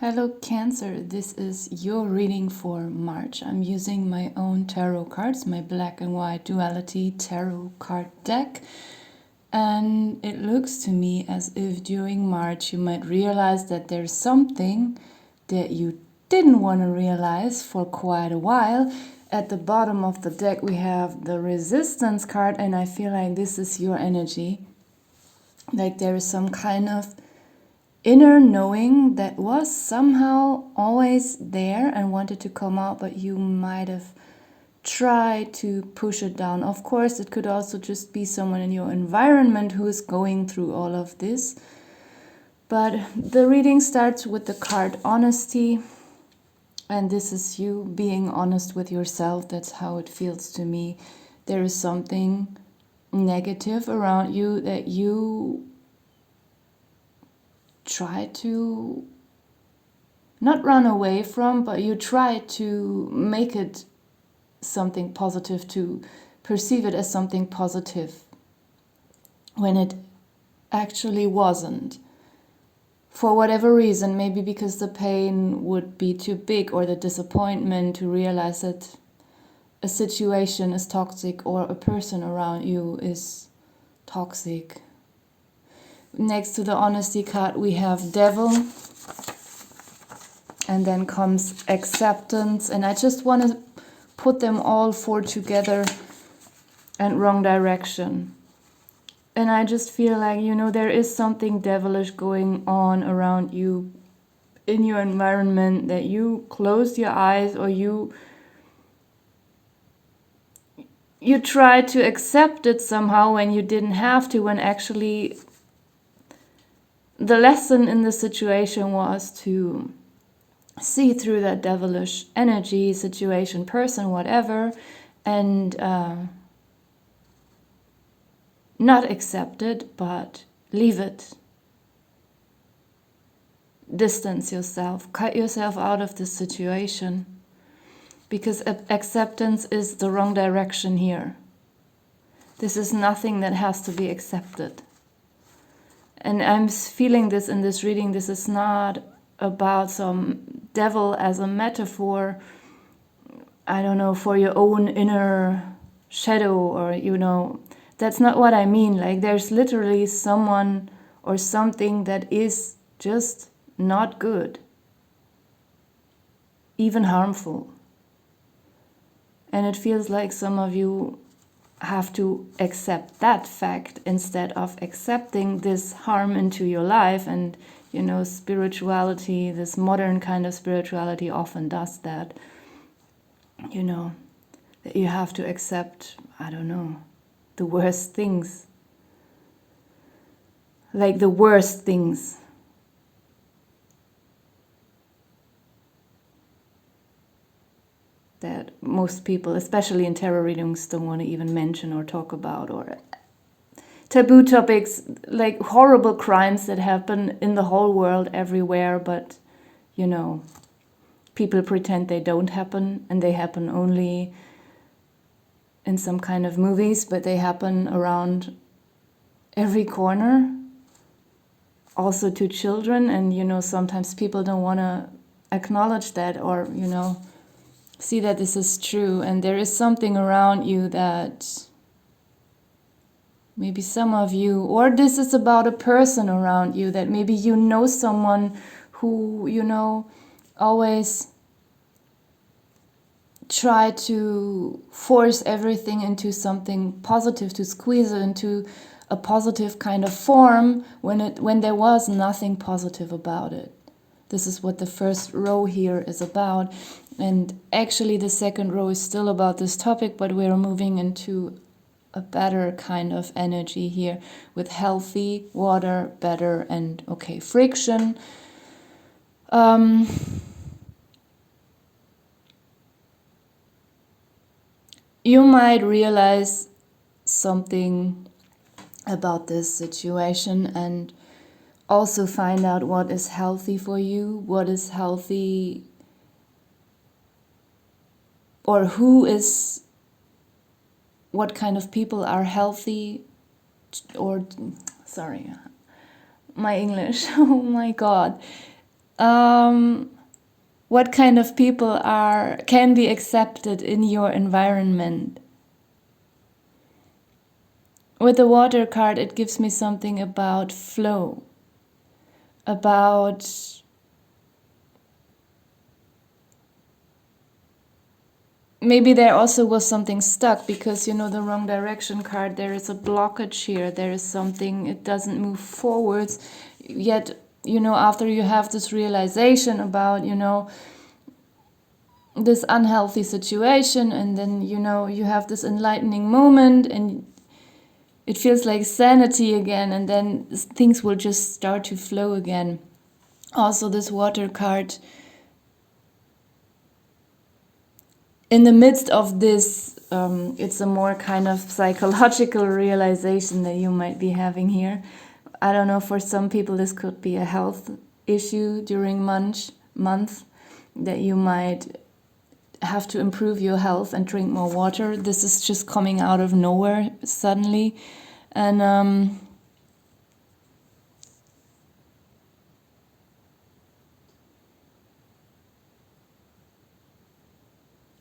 Hello Cancer, this is your reading for March. I'm using my own tarot cards, my black and white duality tarot card deck. And it looks to me as if during March you might realize that there's something that you didn't want to realize for quite a while. At the bottom of the deck we have the resistance card, and I feel like this is your energy. Like there is some kind of inner knowing that was somehow always there and wanted to come out, but you might have tried to push it down. Of course, it could also just be someone in your environment who is going through all of this. But the reading starts with the card honesty, and this is you being honest with yourself. That's how it feels to me. There is something negative around you that you try to not run away from, but you try to make it something positive, to perceive it as something positive when it actually wasn't. For whatever reason, maybe because the pain would be too big, or the disappointment to realize that a situation is toxic or a person around you is toxic. Next to the honesty card we have devil, and then comes acceptance, and I just want to put them all four together, and wrong direction. And I just feel like, there is something devilish going on around you in your environment, that you closed your eyes, or you tried to accept it somehow when you didn't have to, when actually the lesson in the situation was to see through that devilish energy, situation, person, whatever, and not accept it, but leave it. Distance yourself, cut yourself out of this situation, because acceptance is the wrong direction here. This is nothing that has to be accepted. And I'm feeling this in this reading. This is not about some devil as a metaphor, I don't know, for your own inner shadow, or, that's not what I mean. Like there's literally someone or something that is just not good, even harmful. And it feels like some of you have to accept that fact instead of accepting this harm into your life. And spirituality, this modern kind of spirituality, often does that. That you have to accept, I don't know, the worst things. Like the worst things. That most people, especially in tarot readings, don't want to even mention or talk about, or taboo topics, like horrible crimes that happen in the whole world everywhere, but people pretend they don't happen, and they happen only in some kind of movies, but they happen around every corner, also to children. And sometimes people don't want to acknowledge that, or see that this is true. And there is something around you that maybe some of you, or this is about a person around you, that maybe someone who always try to force everything into something positive, to squeeze it into a positive kind of form when there was nothing positive about it. This is what the first row here is about. And actually the second row is still about this topic, but we're moving into a better kind of energy here, with healthy, water, better, and friction. You might realize something about this situation, and also find out what is healthy for you, what is healthy, or what kind of people are healthy, or, sorry, my English, oh my God. what kind of people can be accepted in your environment. With the water card, it gives me something about flow, about maybe there also was something stuck because, you know, the wrong direction card, there is a blockage here, there is something, it doesn't move forwards. Yet, you know, after you have this realization about, you know, this unhealthy situation, and then, you know, you have this enlightening moment and it feels like sanity again, and then things will just start to flow again. Also, this water card, in the midst of this, it's a more kind of psychological realization that you might be having here. I don't know, for some people this could be a health issue during month that you might have to improve your health and drink more water. This is just coming out of nowhere suddenly. And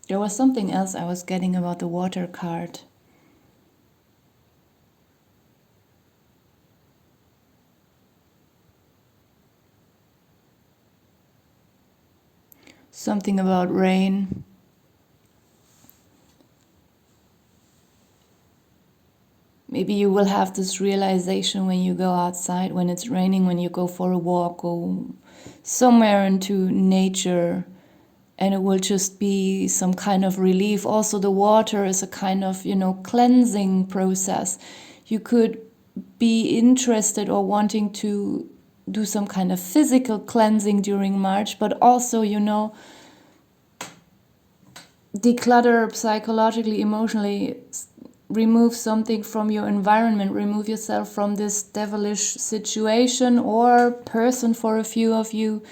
there was something else I was getting about the water card. Something about rain. Maybe you will have this realization when you go outside, when it's raining, when you go for a walk, go somewhere into nature, and it will just be some kind of relief. Also, the water is a kind of, you know, cleansing process. You could be interested or wanting to do some kind of physical cleansing during March, but also, you know, declutter psychologically, emotionally, remove something from your environment, remove yourself from this devilish situation or person for a few of you.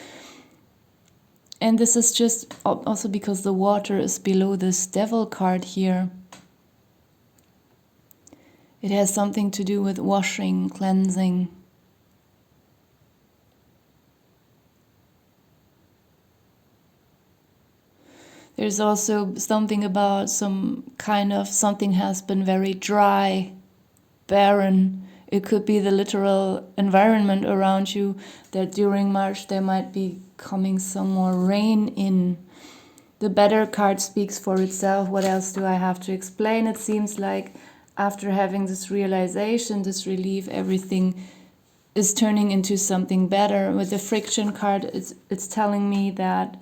And this is just also because the water is below this devil card here. It has something to do with washing, cleansing. There's also something about some kind of something has been very dry, barren. It could be the literal environment around you, that during March there might be coming some more rain in. The better card speaks for itself. What else do I have to explain? It seems like after having this realization, this relief, everything is turning into something better. With the friction card, it's telling me that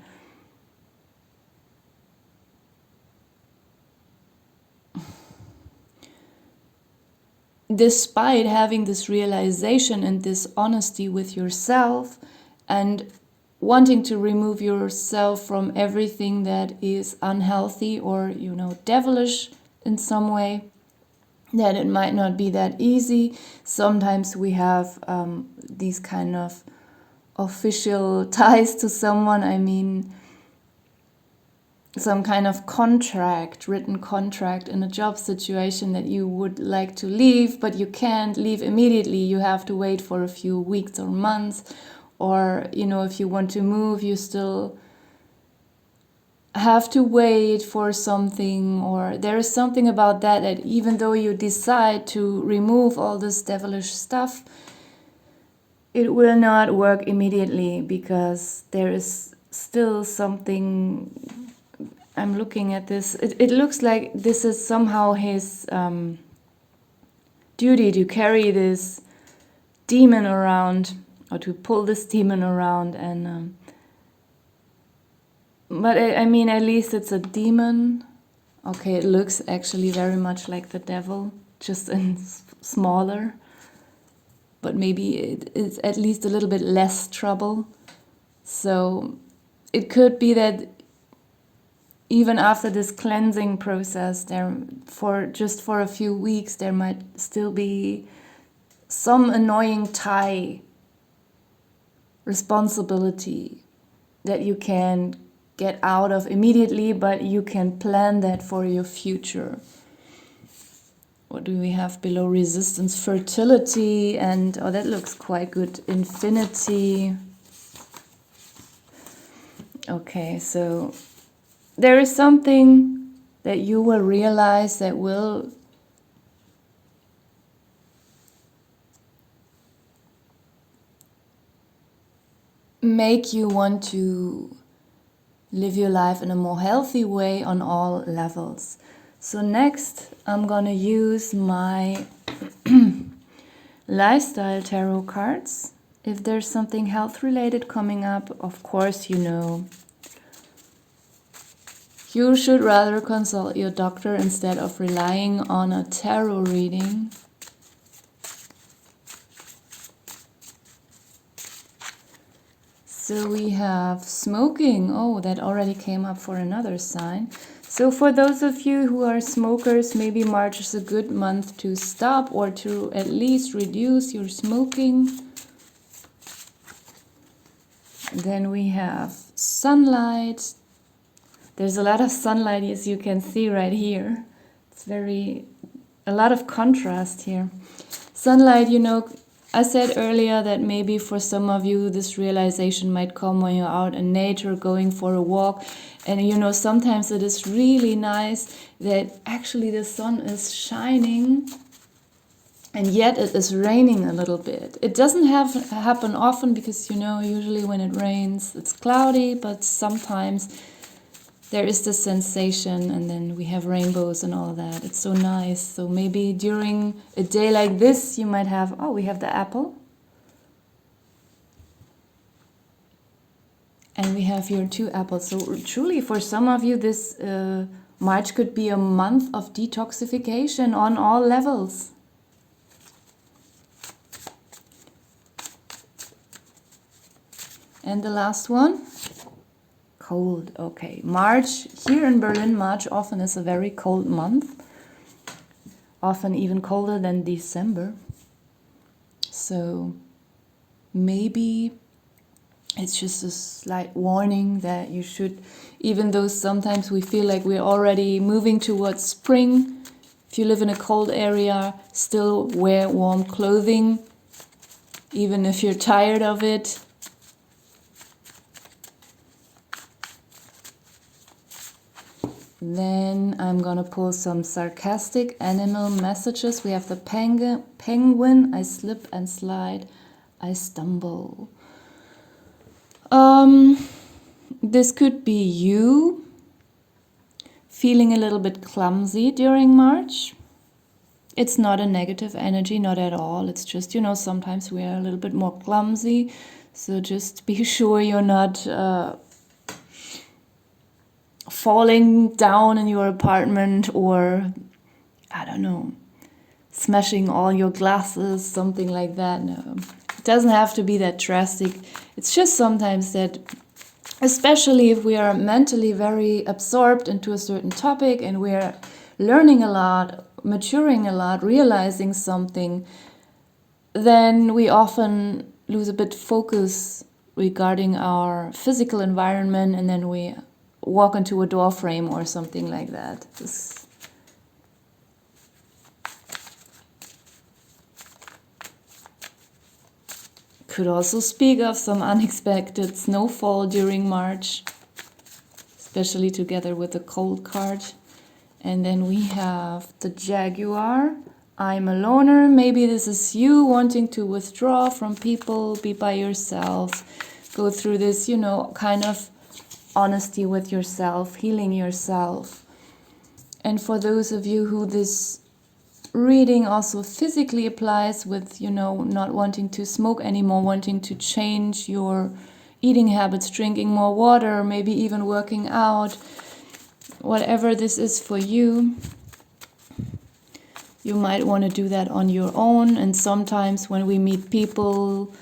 despite having this realization and this honesty with yourself and wanting to remove yourself from everything that is unhealthy or, you know, devilish in some way, that it might not be that easy. Sometimes we have these kind of official ties to someone. I mean, some kind of contract, written contract in a job situation that you would like to leave, but you can't leave immediately. You have to wait for a few weeks or months. Or, you know, if you want to move, you still have to wait for something. Or there is something about that even though you decide to remove all this devilish stuff, it will not work immediately because there is still something. I'm looking at this. It looks like this is somehow his duty to carry this demon around, or to pull this demon around. And but I mean, at least it's a demon. Okay, it looks actually very much like the devil, just in smaller. But maybe it's at least a little bit less trouble. So it could be that even after this cleansing process, for a few weeks, there might still be some annoying tie, responsibility that you can get out of immediately, but you can plan that for your future. What do we have below? Resistance, fertility, and oh, that looks quite good. Infinity. Okay, so there is something that you will realize that will make you want to live your life in a more healthy way on all levels. So next, I'm gonna use my lifestyle tarot cards. If there's something health related coming up, of course, you should rather consult your doctor instead of relying on a tarot reading. So we have smoking. Oh, that already came up for another sign. So for those of you who are smokers, maybe March is a good month to stop or to at least reduce your smoking. Then we have sunlight. There's a lot of sunlight, as you can see right here. It's a lot of contrast here. Sunlight, I said earlier that maybe for some of you this realization might come when you're out in nature, going for a walk. And sometimes it is really nice that actually the sun is shining and yet it is raining a little bit. It doesn't happen often because, usually when it rains it's cloudy, but sometimes there is this sensation, and then we have rainbows and all that. It's so nice. So maybe during a day like this, you might have, we have the apple. And we have here 2 apples. So truly, for some of you, this March could be a month of detoxification on all levels. And the last one. Cold, okay. March, here in Berlin, March often is a very cold month. Often even colder than December. So maybe it's just a slight warning that you should, even though sometimes we feel like we're already moving towards spring, if you live in a cold area, still wear warm clothing, even if you're tired of it. Then I'm gonna pull some sarcastic animal messages. We have the penguin, I slip and slide, I stumble. This could be you feeling a little bit clumsy during March. It's not a negative energy, not at all. It's just, sometimes we are a little bit more clumsy. So just be sure you're not falling down in your apartment or, I don't know, smashing all your glasses, something like that. No, it doesn't have to be that drastic. It's just sometimes that, especially if we are mentally very absorbed into a certain topic and we're learning a lot, maturing a lot, realizing something, then we often lose a bit focus regarding our physical environment, and then we walk into a door frame or something like that. This could also speak of some unexpected snowfall during March, especially together with the cold card. And then we have the Jaguar. I'm a loner. Maybe this is you wanting to withdraw from people, be by yourself, go through this, kind of honesty with yourself, healing yourself. And for those of you who this reading also physically applies with, not wanting to smoke anymore, wanting to change your eating habits, drinking more water, maybe even working out, whatever this is for you, you might want to do that on your own. And sometimes when we meet people,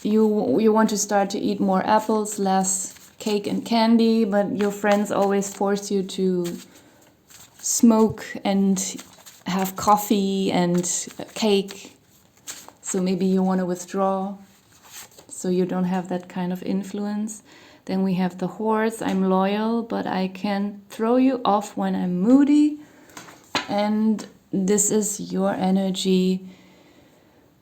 you want to start to eat more apples, less cake and candy, but your friends always force you to smoke and have coffee and cake. So maybe you want to withdraw so you don't have that kind of influence. Then we have the horse. I'm loyal, but I can throw you off when I'm moody. And this is your energy,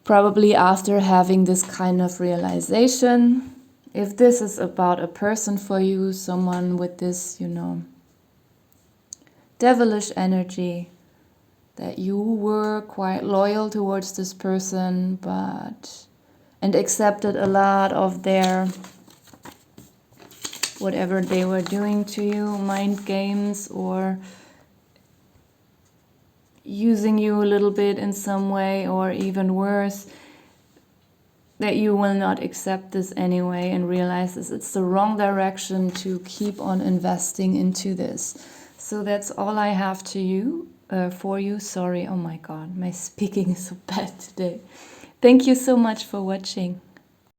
probably after having this kind of realization. if this is about a person for you, someone with this, you know, devilish energy, that you were quite loyal towards this person, and accepted a lot of their whatever they were doing to you, mind games, or using you a little bit in some way, or even worse, that you will not accept this anyway and realize this. It's the wrong direction to keep on investing into this. So that's all I have to you, for you. Sorry, oh my God, my speaking is so bad today. Thank you so much for watching.